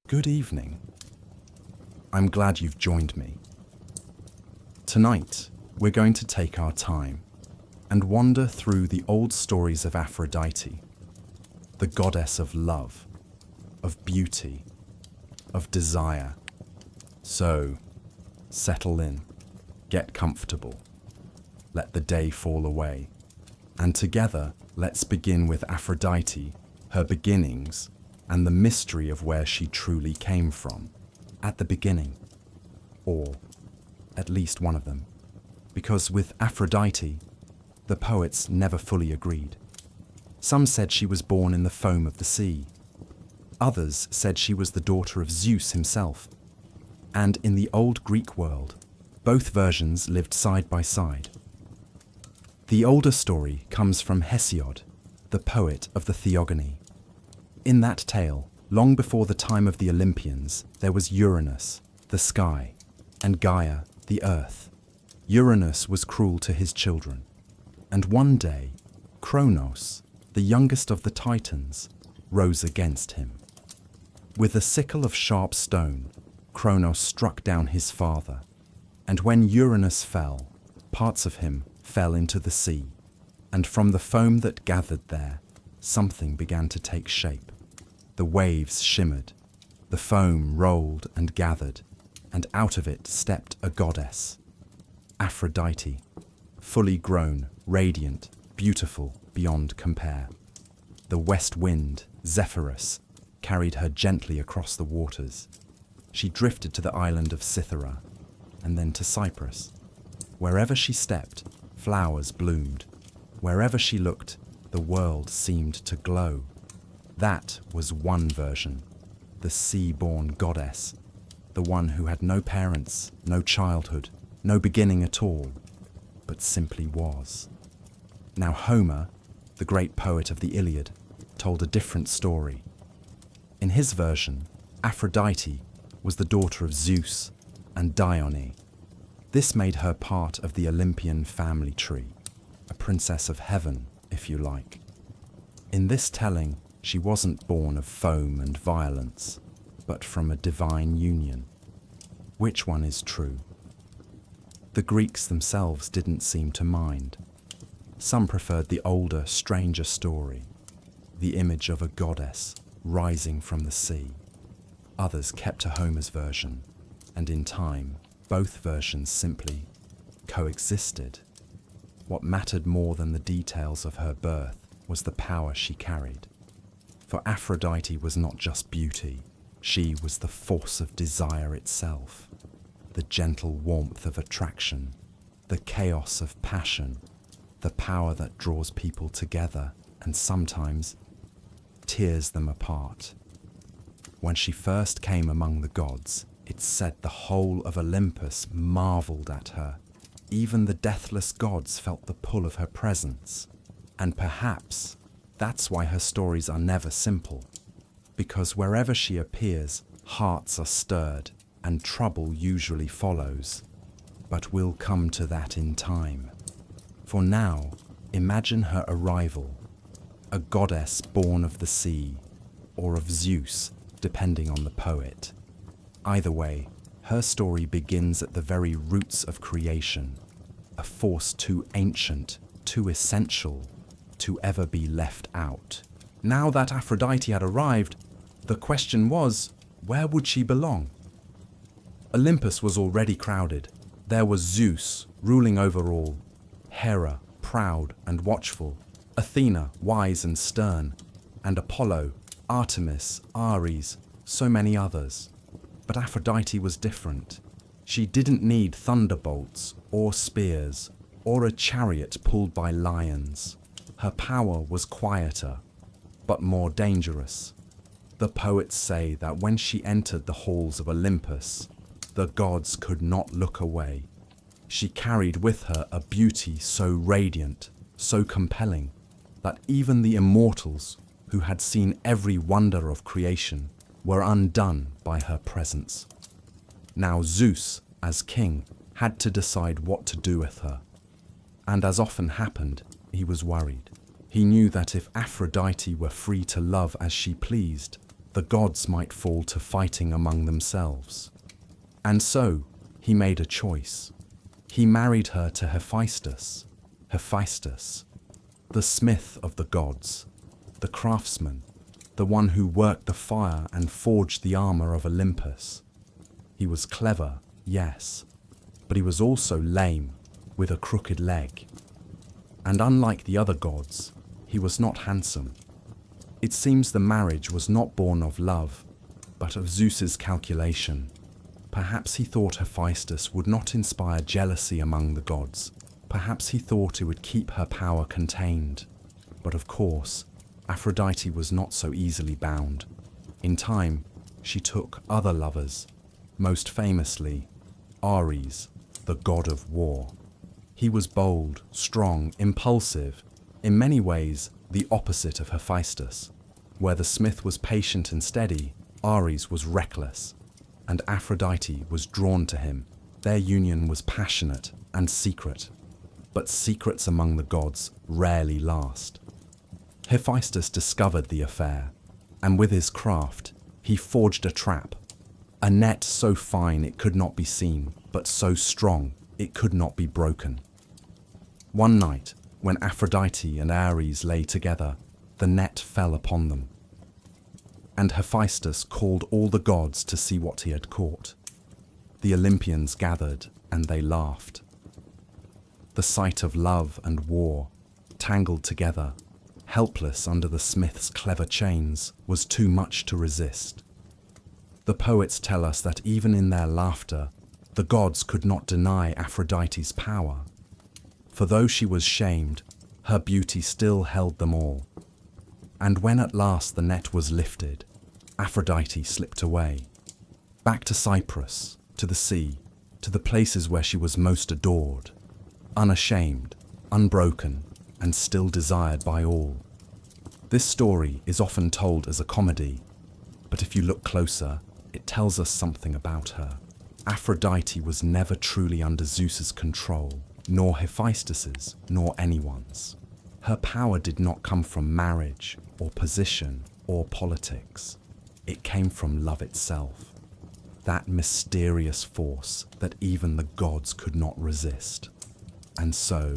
Good evening. I'm glad you've joined me. Tonight, we're going to take our time and wander through the old stories of Aphrodite, the goddess of love, of beauty, of desire. So, settle in, get comfortable, let the day fall away, and together, let's begin with Aphrodite, her beginnings, and the mystery of where she truly came from. At the beginning, or at least one of them, because with Aphrodite, the poets never fully agreed. Some said she was born in the foam of the sea. Others said she was the daughter of Zeus himself. And in the old Greek world, both versions lived side by side. The older story comes from Hesiod, the poet of the Theogony. In that tale, long before the time of the Olympians, there was Uranus, the sky, and Gaia, the earth. Uranus was cruel to his children, and one day, Kronos, the youngest of the Titans, rose against him. With a sickle of sharp stone, Kronos struck down his father, and when Uranus fell, parts of him fell into the sea, and from the foam that gathered there, something began to take shape. The waves shimmered, the foam rolled and gathered, and out of it stepped a goddess, Aphrodite, fully grown, radiant, beautiful beyond compare. The west wind, Zephyrus, carried her gently across the waters. She drifted to the island of Cythera, and then to Cyprus. Wherever she stepped, flowers bloomed. Wherever she looked, the world seemed to glow. That was one version, the sea-born goddess, the one who had no parents, no childhood, no beginning at all, but simply was. Now Homer, the great poet of the Iliad, told a different story. In his version, Aphrodite was the daughter of Zeus and Dione. This made her part of the Olympian family tree, a princess of heaven, if you like. In this telling, she wasn't born of foam and violence, but from a divine union. Which one is true? The Greeks themselves didn't seem to mind. Some preferred the older, stranger story, the image of a goddess rising from the sea. Others kept to Homer's version, and in time, both versions simply coexisted. What mattered more than the details of her birth was the power she carried. For Aphrodite was not just beauty, she was the force of desire itself, the gentle warmth of attraction, the chaos of passion, the power that draws people together and sometimes tears them apart. When she first came among the gods, it's said the whole of Olympus marveled at her. Even the deathless gods felt the pull of her presence. And perhaps that's why her stories are never simple, because wherever she appears, hearts are stirred and trouble usually follows. But we'll come to that in time. For now, imagine her arrival, a goddess born of the sea, or of Zeus, depending on the poet. Either way, her story begins at the very roots of creation, a force too ancient, too essential, to ever be left out. Now that Aphrodite had arrived, the question was, where would she belong? Olympus was already crowded. There was Zeus, ruling over all, Hera, proud and watchful, Athena, wise and stern, and Apollo, Artemis, Ares, so many others. But Aphrodite was different. She didn't need thunderbolts, or spears, or a chariot pulled by lions. Her power was quieter, but more dangerous. The poets say that when she entered the halls of Olympus, the gods could not look away. She carried with her a beauty so radiant, so compelling, that even the immortals, who had seen every wonder of creation, were undone by her presence. Now Zeus, as king, had to decide what to do with her. And as often happened, he was worried. He knew that if Aphrodite were free to love as she pleased, the gods might fall to fighting among themselves. And so, he made a choice. He married her to Hephaestus, the smith of the gods, the craftsman, the one who worked the fire and forged the armor of Olympus. He was clever, yes, but he was also lame, with a crooked leg. And unlike the other gods, he was not handsome. It seems the marriage was not born of love, but of Zeus's calculation. Perhaps he thought Hephaestus would not inspire jealousy among the gods. Perhaps he thought it would keep her power contained. But of course, Aphrodite was not so easily bound. In time, she took other lovers, most famously, Ares, the god of war. He was bold, strong, impulsive, in many ways the opposite of Hephaestus. Where the smith was patient and steady, Ares was reckless, and Aphrodite was drawn to him. Their union was passionate and secret, but secrets among the gods rarely last. Hephaestus discovered the affair, and with his craft, he forged a trap, a net so fine it could not be seen, but so strong it could not be broken. One night, when Aphrodite and Ares lay together, the net fell upon them. And Hephaestus called all the gods to see what he had caught. The Olympians gathered, and they laughed. The sight of love and war, tangled together, helpless under the smith's clever chains, was too much to resist. The poets tell us that even in their laughter, the gods could not deny Aphrodite's power. For though she was shamed, her beauty still held them all. And when at last the net was lifted, Aphrodite slipped away, back to Cyprus, to the sea, to the places where she was most adored, unashamed, unbroken, and still desired by all. This story is often told as a comedy, but if you look closer, it tells us something about her. Aphrodite was never truly under Zeus's control, nor Hephaestus's, nor anyone's. Her power did not come from marriage, or position, or politics. It came from love itself, that mysterious force that even the gods could not resist. And so,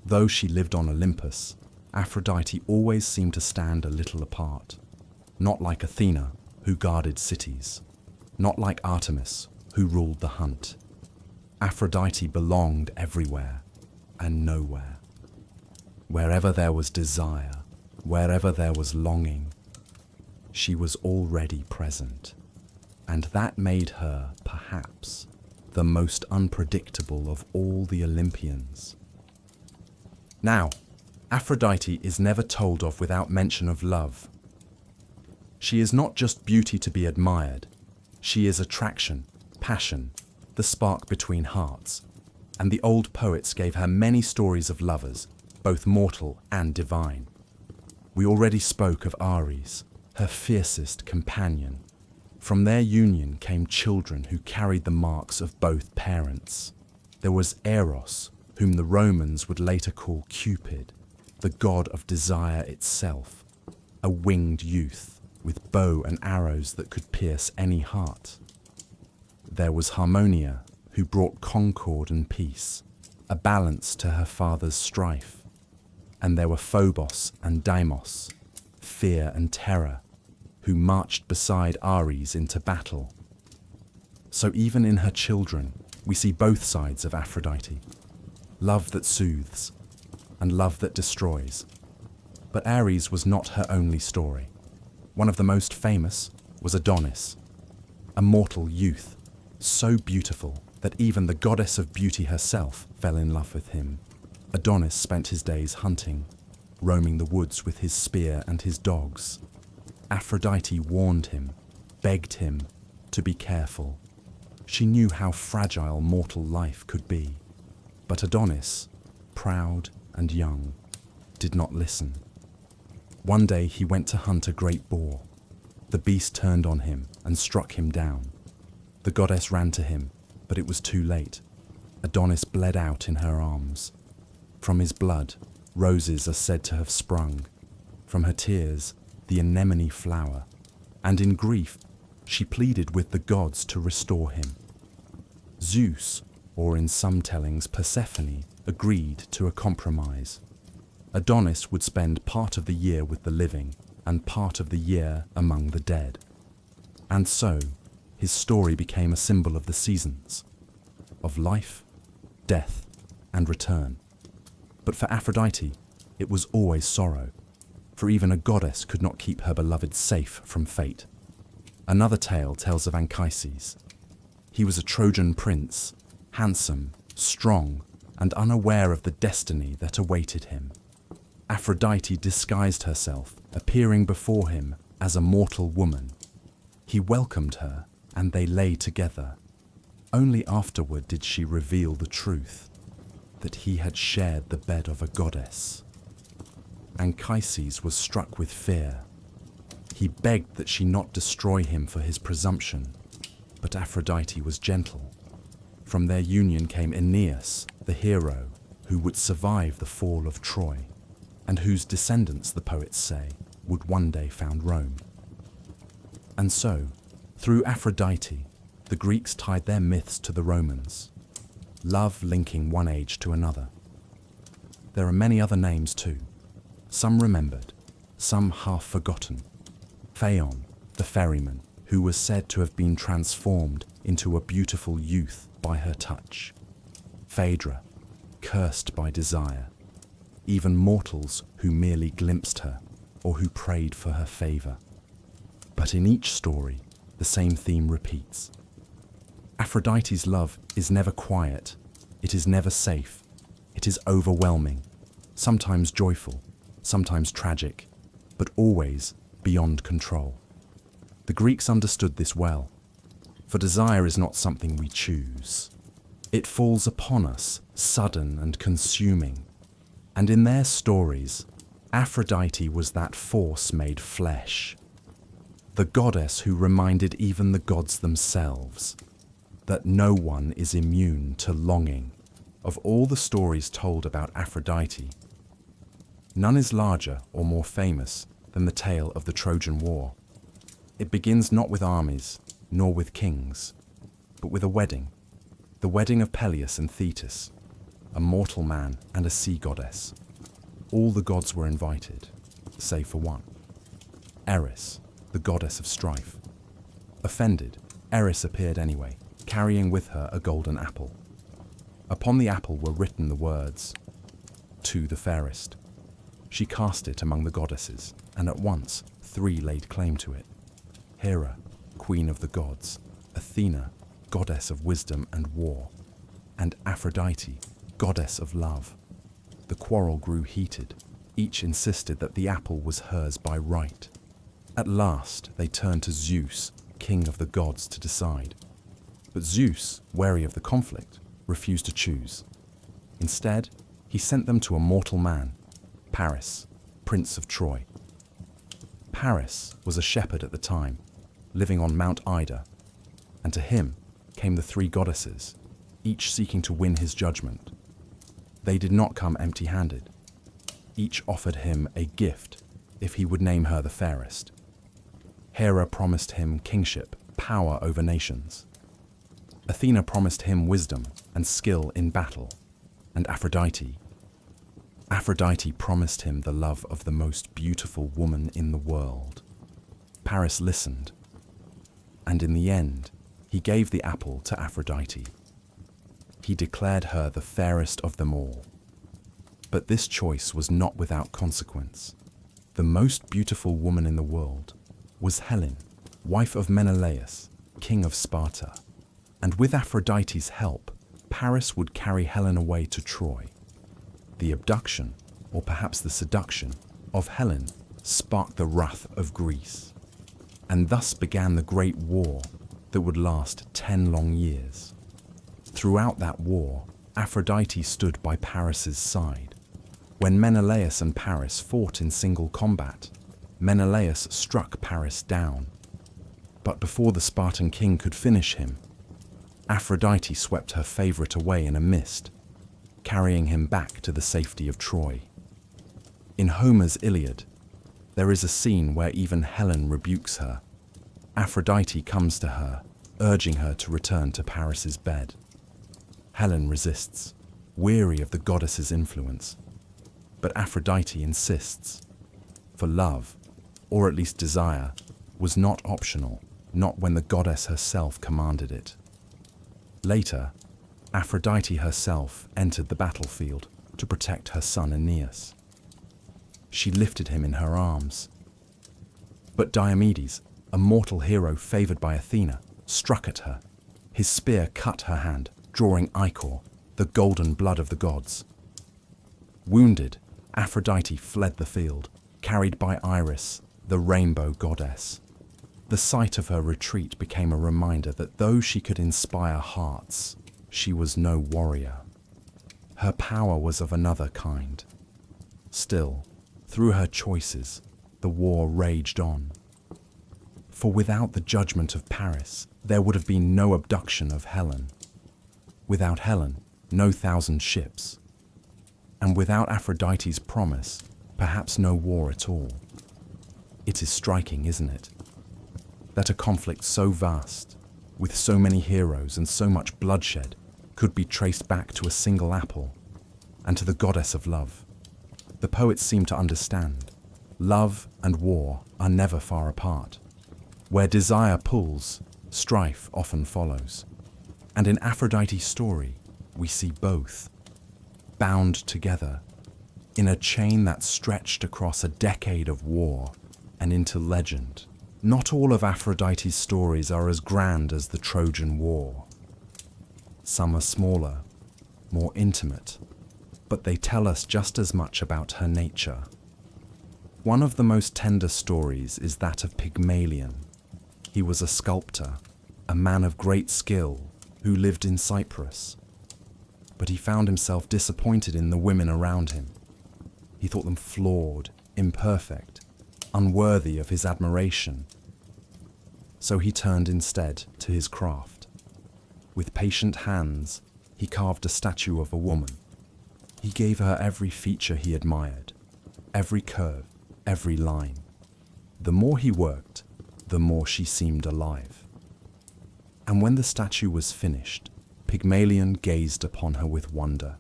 though she lived on Olympus, Aphrodite always seemed to stand a little apart. Not like Athena, who guarded cities. Not like Artemis, who ruled the hunt. Aphrodite belonged everywhere and nowhere. Wherever there was desire, wherever there was longing, she was already present. And that made her, perhaps, the most unpredictable of all the Olympians. Now, Aphrodite is never told of without mention of love. She is not just beauty to be admired. She is attraction, passion, the spark between hearts. And the old poets gave her many stories of lovers, both mortal and divine. We already spoke of Ares, her fiercest companion. From their union came children who carried the marks of both parents. There was Eros, whom the Romans would later call Cupid, the god of desire itself, a winged youth with bow and arrows that could pierce any heart. There was Harmonia, who brought concord and peace, a balance to her father's strife. And there were Phobos and Deimos, fear and terror, who marched beside Ares into battle. So even in her children, we see both sides of Aphrodite, love that soothes and love that destroys. But Ares was not her only story. One of the most famous was Adonis, a mortal youth, so beautiful that even the goddess of beauty herself fell in love with him. Adonis spent his days hunting, roaming the woods with his spear and his dogs. Aphrodite warned him, begged him to be careful. She knew how fragile mortal life could be. But Adonis, proud and young, did not listen. One day he went to hunt a great boar. The beast turned on him and struck him down. The goddess ran to him, but it was too late. Adonis bled out in her arms. From his blood, roses are said to have sprung. From her tears, the anemone flower, and in grief, she pleaded with the gods to restore him. Zeus, or in some tellings Persephone, agreed to a compromise. Adonis would spend part of the year with the living and part of the year among the dead. And so, his story became a symbol of the seasons, of life, death, and return. But for Aphrodite, it was always sorrow, for even a goddess could not keep her beloved safe from fate. Another tale tells of Anchises. He was a Trojan prince, handsome, strong, and unaware of the destiny that awaited him. Aphrodite disguised herself, appearing before him as a mortal woman. He welcomed her, and they lay together. Only afterward did she reveal the truth, that he had shared the bed of a goddess. Anchises was struck with fear. He begged that she not destroy him for his presumption, but Aphrodite was gentle. From their union came Aeneas, the hero, who would survive the fall of Troy, and whose descendants, the poets say, would one day found Rome. And so, through Aphrodite, the Greeks tied their myths to the Romans, love linking one age to another. There are many other names too, some remembered, some half forgotten. Phaon, the ferryman, who was said to have been transformed into a beautiful youth by her touch. Phaedra, cursed by desire. Even mortals who merely glimpsed her or who prayed for her favor. But in each story, the same theme repeats. Aphrodite's love is never quiet, it is never safe, it is overwhelming, sometimes joyful, sometimes tragic, but always beyond control. The Greeks understood this well, for desire is not something we choose. It falls upon us, sudden and consuming. And in their stories, Aphrodite was that force made flesh. The goddess who reminded even the gods themselves that no one is immune to longing. Of all the stories told about Aphrodite, none is larger or more famous than the tale of the Trojan War. It begins not with armies, nor with kings, but with a wedding. The wedding of Peleus and Thetis, a mortal man and a sea goddess. All the gods were invited, save for one. Eris, the goddess of strife. Offended, Eris appeared anyway, carrying with her a golden apple. Upon the apple were written the words, "To the fairest." She cast it among the goddesses, and at once 3 laid claim to it. Hera, queen of the gods, Athena, goddess of wisdom and war, and Aphrodite, goddess of love. The quarrel grew heated. Each insisted that the apple was hers by right. At last, they turned to Zeus, king of the gods, to decide. But Zeus, wary of the conflict, refused to choose. Instead, he sent them to a mortal man, Paris, prince of Troy. Paris was a shepherd at the time, living on Mount Ida, and to him came the 3 goddesses, each seeking to win his judgment. They did not come empty-handed. Each offered him a gift if he would name her the fairest. Hera promised him kingship, power over nations. Athena promised him wisdom and skill in battle, and Aphrodite promised him the love of the most beautiful woman in the world. Paris listened, and in the end, he gave the apple to Aphrodite. He declared her the fairest of them all. But this choice was not without consequence. The most beautiful woman in the world was Helen, wife of Menelaus, king of Sparta. And with Aphrodite's help, Paris would carry Helen away to Troy. The abduction, or perhaps the seduction, of Helen sparked the wrath of Greece. And thus began the Great War that would last 10 long years. Throughout that war, Aphrodite stood by Paris's side. When Menelaus and Paris fought in single combat, Menelaus struck Paris down. But before the Spartan king could finish him, Aphrodite swept her favorite away in a mist, carrying him back to the safety of Troy. In Homer's Iliad, there is a scene where even Helen rebukes her, Aphrodite comes to her, urging her to return to Paris's bed. Helen resists, weary of the goddess's influence. But Aphrodite insists, for love, or at least desire, was not optional, not when the goddess herself commanded it. Later, Aphrodite herself entered the battlefield to protect her son Aeneas. She lifted him in her arms. But Diomedes, a mortal hero favored by Athena, struck at her. His spear cut her hand, drawing ichor, the golden blood of the gods. Wounded, Aphrodite fled the field, carried by Iris, the rainbow goddess. The sight of her retreat became a reminder that though she could inspire hearts, she was no warrior. Her power was of another kind. Still, through her choices, the war raged on. For without the judgment of Paris, there would have been no abduction of Helen. Without Helen, no 1,000 ships. And without Aphrodite's promise, perhaps no war at all. It is striking, isn't it? That a conflict so vast, with so many heroes and so much bloodshed, could be traced back to a single apple, and to the goddess of love. The poets seem to understand. Love and war are never far apart. Where desire pulls, strife often follows. And in Aphrodite's story, we see both, bound together, in a chain that stretched across a decade of war and into legend. Not all of Aphrodite's stories are as grand as the Trojan War. Some are smaller, more intimate, but they tell us just as much about her nature. One of the most tender stories is that of Pygmalion. He was a sculptor, a man of great skill who lived in Cyprus. But he found himself disappointed in the women around him. He thought them flawed, imperfect, unworthy of his admiration. So he turned instead to his craft. With patient hands, he carved a statue of a woman. He gave her every feature he admired, every curve, every line. The more he worked, the more she seemed alive. And when the statue was finished, Pygmalion gazed upon her with wonder.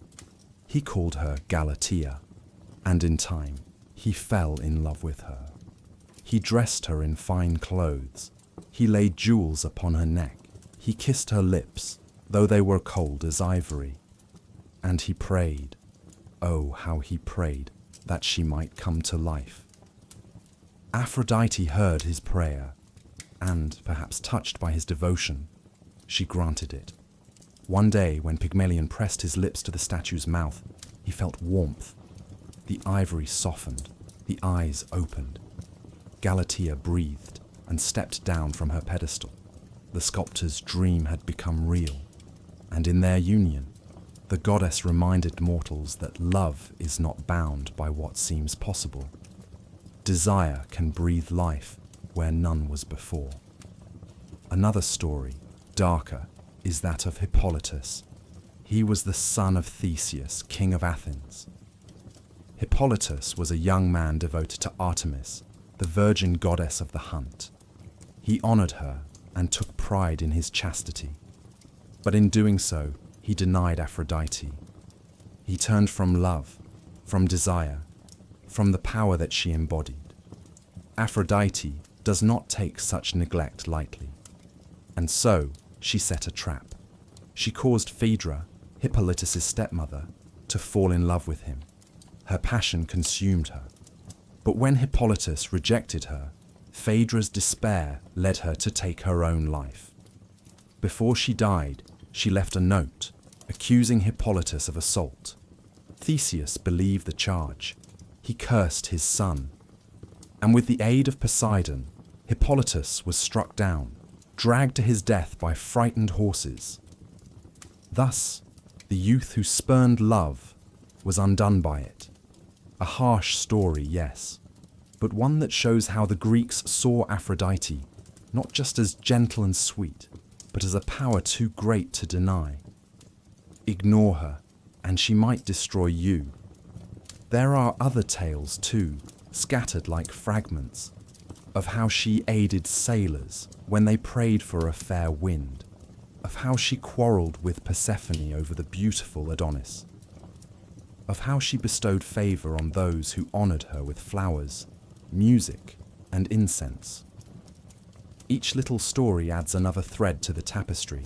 He called her Galatea, and in time, he fell in love with her. He dressed her in fine clothes. He laid jewels upon her neck. He kissed her lips, though they were cold as ivory. And he prayed, oh, how he prayed, that she might come to life. Aphrodite heard his prayer, and, perhaps touched by his devotion, she granted it. One day, when Pygmalion pressed his lips to the statue's mouth, he felt warmth. The ivory softened, the eyes opened. Galatea breathed and stepped down from her pedestal. The sculptor's dream had become real, and in their union, the goddess reminded mortals that love is not bound by what seems possible. Desire can breathe life where none was before. Another story, darker, is that of Hippolytus. He was the son of Theseus, king of Athens. Hippolytus was a young man devoted to Artemis, the virgin goddess of the hunt. He honored her and took pride in his chastity. But in doing so, he denied Aphrodite. He turned from love, from desire, from the power that she embodied. Aphrodite does not take such neglect lightly. And so, she set a trap. She caused Phaedra, Hippolytus' stepmother, to fall in love with him. Her passion consumed her. But when Hippolytus rejected her, Phaedra's despair led her to take her own life. Before she died, she left a note accusing Hippolytus of assault. Theseus believed the charge. He cursed his son. And with the aid of Poseidon, Hippolytus was struck down, dragged to his death by frightened horses. Thus, the youth who spurned love was undone by it. A harsh story, yes, but one that shows how the Greeks saw Aphrodite not just as gentle and sweet, but as a power too great to deny. Ignore her, and she might destroy you. There are other tales too, scattered like fragments. of how she aided sailors when they prayed for a fair wind, of how she quarreled with Persephone over the beautiful Adonis, of how she bestowed favor on those who honored her with flowers, music, and incense. Each little story adds another thread to the tapestry.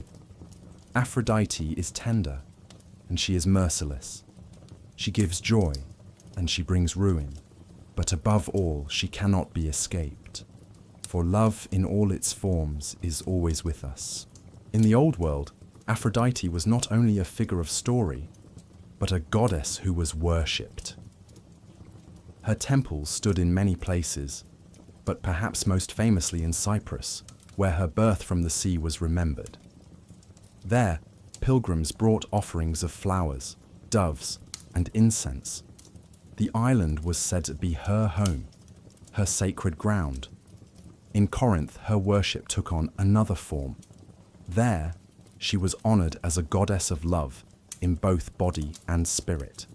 Aphrodite is tender, and she is merciless. She gives joy, and she brings ruin. But above all, she cannot be escaped. For love in all its forms is always with us. In the old world, Aphrodite was not only a figure of story, but a goddess who was worshipped. Her temples stood in many places, but perhaps most famously in Cyprus, where her birth from the sea was remembered. There, pilgrims brought offerings of flowers, doves, and incense. The island was said to be her home, her sacred ground. In Corinth, her worship took on another form. There, she was honored as a goddess of love in both body and spirit.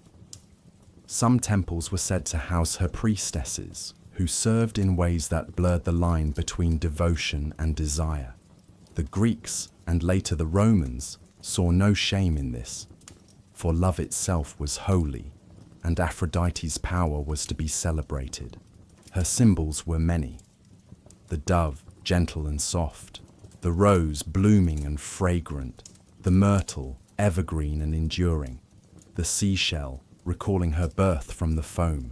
Some temples were said to house her priestesses, who served in ways that blurred the line between devotion and desire. The Greeks, and later the Romans, saw no shame in this, for love itself was holy, and Aphrodite's power was to be celebrated. Her symbols were many. The dove, gentle and soft, the rose, blooming and fragrant, the myrtle, evergreen and enduring, the seashell, recalling her birth from the foam,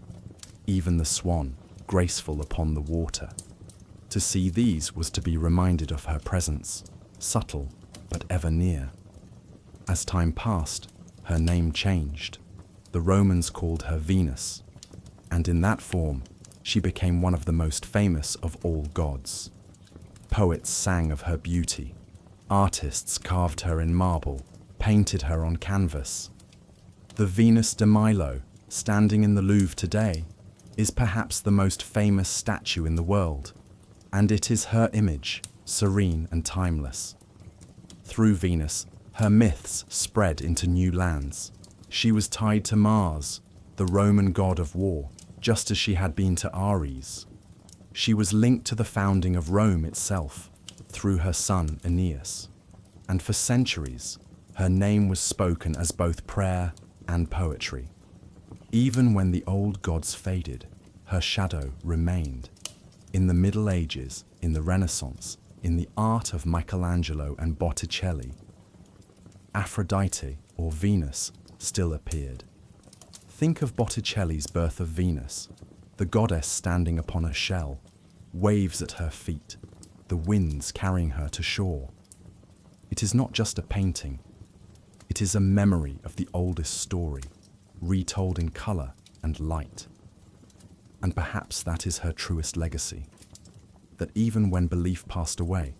even the swan, graceful upon the water. To see these was to be reminded of her presence, subtle but ever near. As time passed, her name changed. The Romans called her Venus, and in that form, she became one of the most famous of all gods. Poets sang of her beauty. Artists carved her in marble, painted her on canvas. The Venus de Milo, standing in the Louvre today, is perhaps the most famous statue in the world, and it is her image, serene and timeless. Through Venus, her myths spread into new lands. She was tied to Mars, the Roman god of war, just as she had been to Ares. She was linked to the founding of Rome itself, through her son Aeneas. And for centuries, her name was spoken as both prayer and poetry. Even when the old gods faded, her shadow remained. In the Middle Ages, in the Renaissance, in the art of Michelangelo and Botticelli, Aphrodite, or Venus, still appeared. Think of Botticelli's Birth of Venus, the goddess standing upon a shell, waves at her feet, the winds carrying her to shore. It is not just a painting, it is a memory of the oldest story, retold in color and light. And perhaps that is her truest legacy, that even when belief passed away,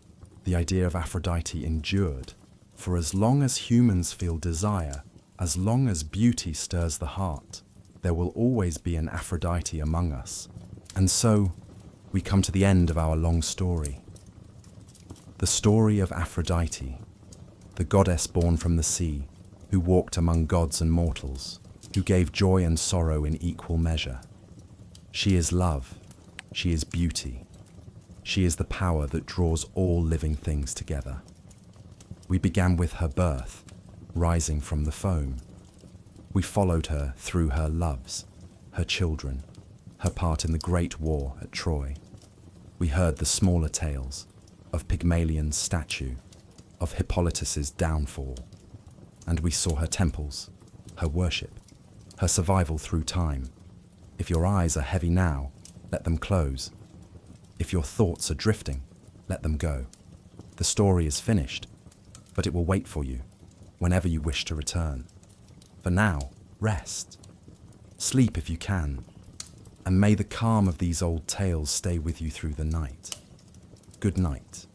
the idea of Aphrodite endured. For as long as humans feel desire, as long as beauty stirs the heart, there will always be an Aphrodite among us. And so, we come to the end of our long story. The story of Aphrodite, the goddess born from the sea, who walked among gods and mortals, who gave joy and sorrow in equal measure. She is love, she is beauty, she is the power that draws all living things together. We began with her birth, rising from the foam. We followed her through her loves, her children, her part in the great war at Troy. We heard the smaller tales of Pygmalion's statue, of Hippolytus's downfall, and we saw her temples, her worship, her survival through time. If your eyes are heavy now, let them close. If your thoughts are drifting, let them go. The story is finished, but it will wait for you whenever you wish to return. For now, rest. Sleep if you can, and may the calm of these old tales stay with you through the night. Good night.